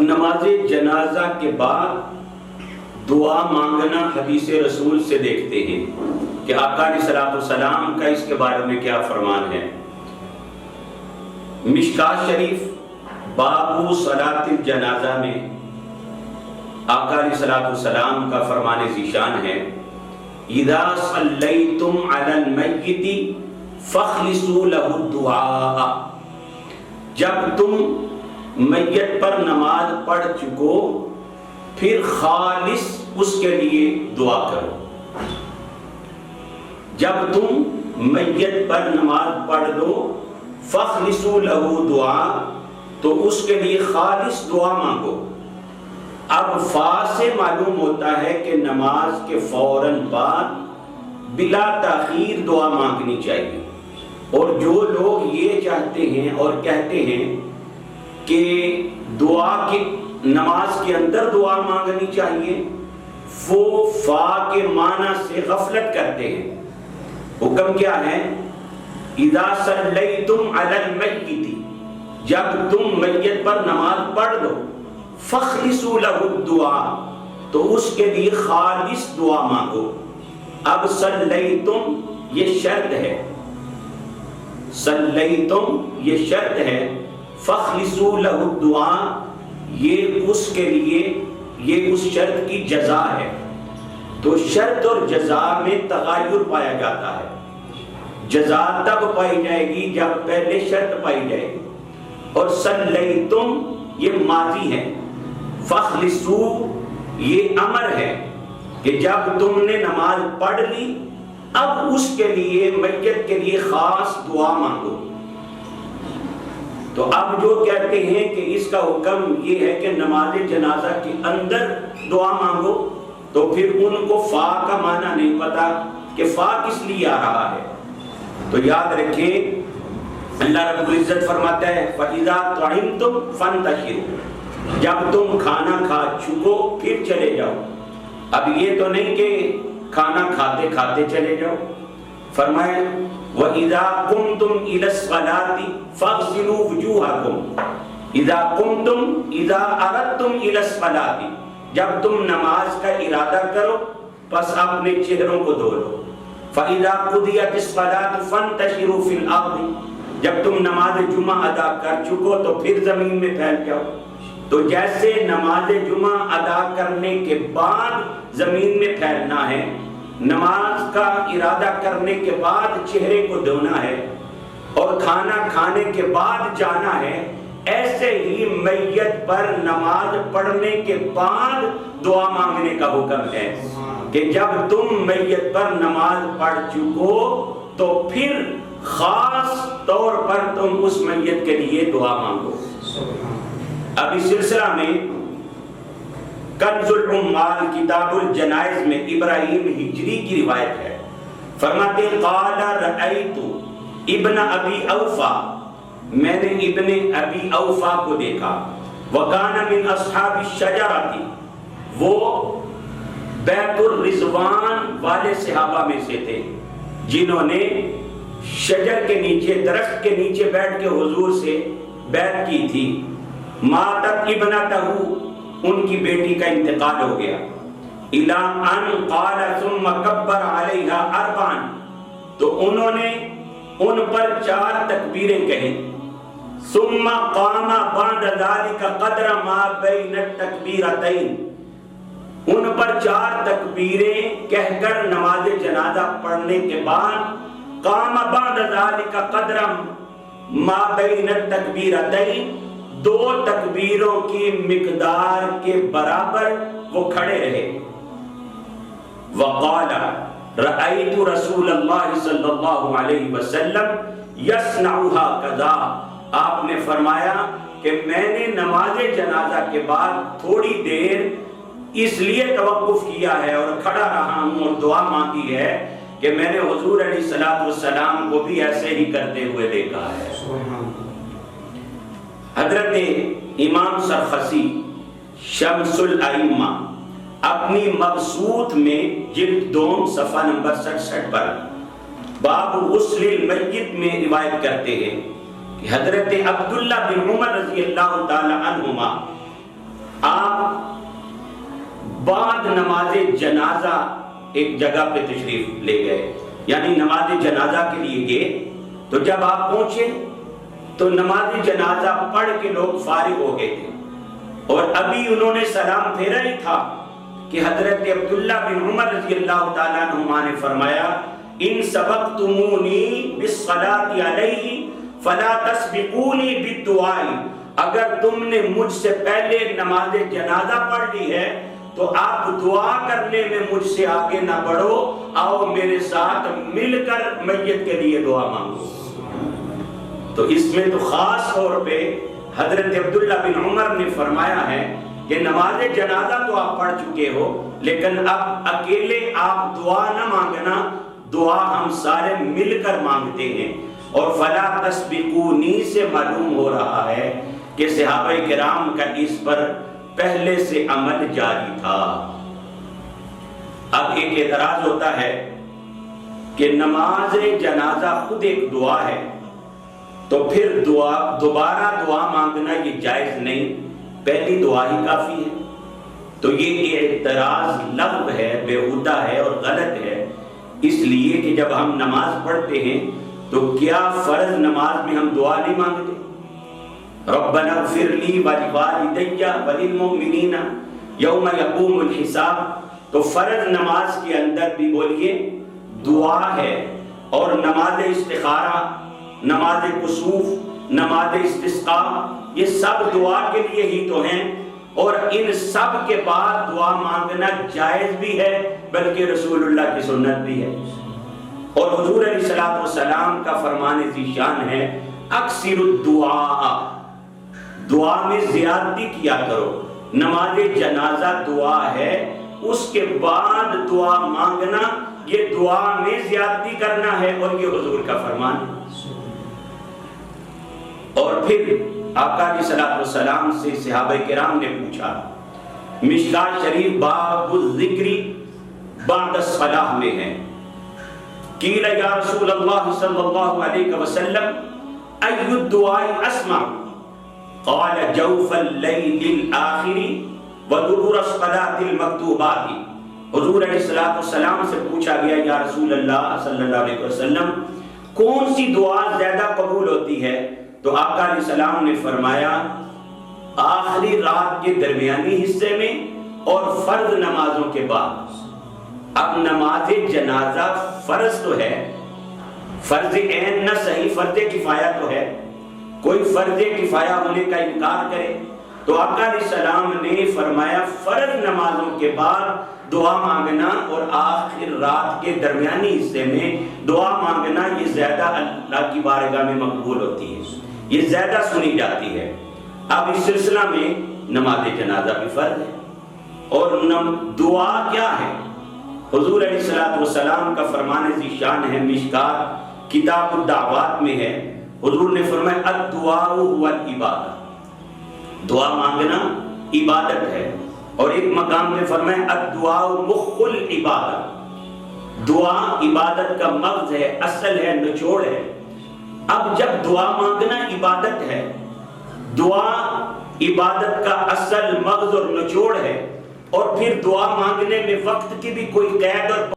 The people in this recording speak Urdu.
نماز جنازہ کے بعد دعا مانگنا حدیث رسول سے دیکھتے ہیں کہ آقا علیہ الصلوۃ والسلام کا اس کے بارے میں کیا فرمان ہے۔ مشکات شریف باب صلاۃ الجنازہ میں آقا علیہ الصلوۃ والسلام کا فرمان ذیشان ہے، اذا صلیتم علی المیت فاخلصوا له الدعاء، جب تم میت پر نماز پڑھ چکو پھر خالص اس کے لیے دعا کرو۔ جب تم میت پر نماز پڑھ دو فاخلصوا له دعا، تو اس کے لیے خالص دعا مانگو۔ اب فا سے معلوم ہوتا ہے کہ نماز کے فوراً بعد بلا تاخیر دعا مانگنی چاہیے، اور جو لوگ یہ چاہتے ہیں اور کہتے ہیں کہ دعا کی نماز کے اندر دعا مانگنی چاہیے، وہ فا کے معنی سے غفلت کرتے ہیں۔ حکم کیا ہے؟ اذا صلیتم علی المیت، جب تم میت پر نماز پڑھ دو فاخلصوا له الدعاء، تو اس کے لیے خالص دعا مانگو۔ اب صلیتم یہ شرط ہے، صلیتم یہ شرط ہے، فاخلصوا له الدعاء یہ اس کے لیے، یہ اس شرط کی جزا ہے۔ تو شرط اور جزا میں تغیر پایا جاتا ہے۔ جزا تب پائی جائے گی جب پہلے شرط پائی جائے گی، اور صلیتم یہ ماضی ہے، فاخلصوا یہ امر ہے کہ جب تم نے نماز پڑھ لی اب اس کے لیے، میت کے لیے خاص دعا مانگو۔ تو اب جو کہتے ہیں کہ اس کا حکم یہ ہے کہ نماز جنازہ کے اندر دعا مانگو، تو پھر ان کو فا کا معنی نہیں پتا کہ فا کس لیے آ رہا ہے۔ تو یاد رکھیں اللہ رب العزت فرماتا ہے فَإِذَا طَعِمْتُمْ فَانْتَشِرُوا، جب تم کھانا کھا چکو پھر چلے جاؤ۔ اب یہ تو نہیں کہ کھانا کھاتے کھاتے چلے جاؤ، فرمائے وَإِذَا قُمْتُمْ إِلَى الصَّلَاةِ فَاغْسِلُوا وُجُوهَكُمْ، اِذَا قُمْتُمْ اِذَا أَرَدْتُمْ إِلَى الصَّلَاةِ، جب تم نماز کا ارادہ کرو پس اپنے چہروں کو دھو لو۔ فَإِذَا قُضِيَتِ الصَّلَاةُ فَانْتَشِرُوا فِي الْأَرْضِ، جب تم نماز جمعہ ادا کر چکو تو پھر زمین میں پھیل جاؤ۔ تو جیسے نماز جمعہ ادا کرنے کے بعد زمین میں پھیلنا ہے، نماز کا ارادہ کرنے کے بعد چہرے کو دھونا ہے، اور کھانا کھانے کے بعد جانا ہے، ایسے ہی میت پر نماز پڑھنے کے بعد دعا مانگنے کا حکم ہے کہ جب تم میت پر نماز پڑھ چکو تو پھر خاص طور پر تم اس میت کے لیے دعا مانگو۔ اب اس سلسلہ میں کنز العمال کتاب الجنائز میں ابراہیم ہجری کی روایت ہے، فرماتے قال رأیت ابن ابی اوفا، میں نے ابن ابی اوفا کو دیکھا، وکان من اصحاب الشجرۃ، وہ بیت الرضوان والے صحابہ میں سے تھے جنہوں نے شجر کے نیچے، درخت کے نیچے بیٹھ کے حضور سے بیعت کی تھی۔ ماتت ابنتہ، ان کی بیٹی کا انتقال ہو گیا۔ الی ان قال ثم کبر علیہا اربعا، تو انہوں نے ان پر 4 تکبیریں کہیں۔ ثم قام بعد ذلك قدر ما بین التکبیرتین، ان پر 4 تکبیریں کہہ کر نماز جنازہ پڑھنے کے بعد قام بعد ذلك قدر ما بین التکبیرتین، 2 تکبیروں کی مقدار کے برابر وہ کھڑے رہے۔ وقال رأیت رسول اللہ صلی اللہ علیہ وسلم یصنعها کذا، آپ نے فرمایا کہ میں نے نماز جنازہ کے بعد تھوڑی دیر اس لیے توقف کیا ہے اور کھڑا رہا ہوں اور دعا مانگی ہے کہ میں نے حضور علیہ الصلوۃ والسلام کو بھی ایسے ہی کرتے ہوئے دیکھا ہے۔ حضرت امام سرخسی شمس الائمہ اپنی مبسوط میں جلد 2 صفحہ نمبر 67 پر باب غسل المیت میں روایت کرتے ہیں کہ حضرت عبداللہ بن عمر رضی اللہ تعالی عنہما بعد نماز جنازہ ایک جگہ پہ تشریف لے گئے، یعنی نماز جنازہ کے لیے گئے۔ تو جب آپ پہنچے تو نماز جنازہ پڑھ کے لوگ فارغ ہو گئے تھے، اور ابھی انہوں نے سلام پھیرا ہی تھا کہ حضرت عبداللہ بن عمر رضی اللہ تعالیٰ عنہما نے فرمایا ان سبقتمونی بالصلاۃ علیہ فلا تسبقونی بالدعاء، اگر تم نے مجھ سے پہلے نماز جنازہ پڑھ لی ہے تو آپ دعا کرنے میں مجھ سے آگے نہ بڑھو، آؤ میرے ساتھ مل کر میت کے لیے دعا مانگو۔ تو اس میں تو خاص طور پہ حضرت عبداللہ بن عمر نے فرمایا ہے کہ نماز جنازہ تو آپ پڑھ چکے ہو، لیکن اب اکیلے آپ دعا نہ مانگنا، دعا ہم سارے مل کر مانگتے ہیں۔ اور فلا تسبقونی سے معلوم ہو رہا ہے کہ صحابہ کرام کا اس پر پہلے سے عمل جاری تھا۔ اب ایک اعتراض ہوتا ہے کہ نماز جنازہ خود ایک دعا ہے، تو پھر دوبارہ دعا مانگنا یہ جائز نہیں، پہلی دعا ہی کافی ہے۔ تو یہ اعتراض لغو ہے، بیہودہ ہے اور غلط ہے، اس لیے کہ جب ہم نماز پڑھتے ہیں تو کیا فرض نماز میں ہم دعا نہیں مانگتے؟ ربنا اغفر لی ولوالدی وللمؤمنین یوم یقوم الحساب، تو فرض نماز کے اندر بھی بولیے دعا ہے، اور نماز استخارہ، نماز کسوف، نماز استسقاء، یہ سب دعا کے لیے ہی تو ہیں، اور ان سب کے بعد دعا مانگنا جائز بھی ہے، بلکہ رسول اللہ کی سنت بھی ہے۔ اور حضور علیہ السلام کا فرمان ذیشان ہے اکثر الدعاء، دعا میں زیادتی کیا کرو۔ نماز جنازہ دعا ہے، اس کے بعد دعا مانگنا یہ دعا میں زیادتی کرنا ہے، اور یہ حضور کا فرمان ہے۔ اور پھر آقا علیہ السلام سے صحابہ کرام نے پوچھا، مشکاۃ شریف باب الذکر بعد الصلاۃ میں ہے، قیل یا رسول اللہ صلی اللہ علیہ وسلم ای الدعاء اسمع، قال جوف اللیل الآخر ودبر الصلاۃ المکتوبات۔ حضور علیہ السلام سے پوچھا گیا یا رسول اللہ صلی اللہ علیہ وسلم کون سی دعا زیادہ قبول ہوتی ہے؟ تو آقا علیہ السلام نے فرمایا آخری رات کے درمیانی حصے میں اور فرض نمازوں کے بعد۔ اب نماز جنازہ فرض تو ہے، فرض عین نہ صحیح، فرض کفایہ تو ہے، کوئی فرض کفایہ ہونے کا انکار کرے تو آقا علیہ السلام نے فرمایا فرض نمازوں کے بعد دعا مانگنا اور آخر رات کے درمیانی حصے میں دعا مانگنا یہ زیادہ اللہ کی بارگاہ میں مقبول ہوتی ہے، یہ زیادہ سنی جاتی ہے۔ اب اس سلسلہ میں نماز جنازہ بھی فرض ہے، اور دعا کیا ہے؟ حضور علیہ السلام کا فرمان ذیشان ہے، مشکات کتاب الدعوات میں ہے، حضور نے فرمایا الدعاء هو العبادہ، دعا مانگنا عبادت ہے۔ اور ایک مقام میں فرمایا الدعاء مخ العبادہ، دعا عبادت کا مغز ہے، اصل ہے، نچوڑ ہے۔ اب جب دعا مانگنا عبادت ہے، دعا عبادت کا اصل مغز اور نچوڑ ہے، اور پھر دعا مانگنے میں وقت کی بھی کوئی قید اور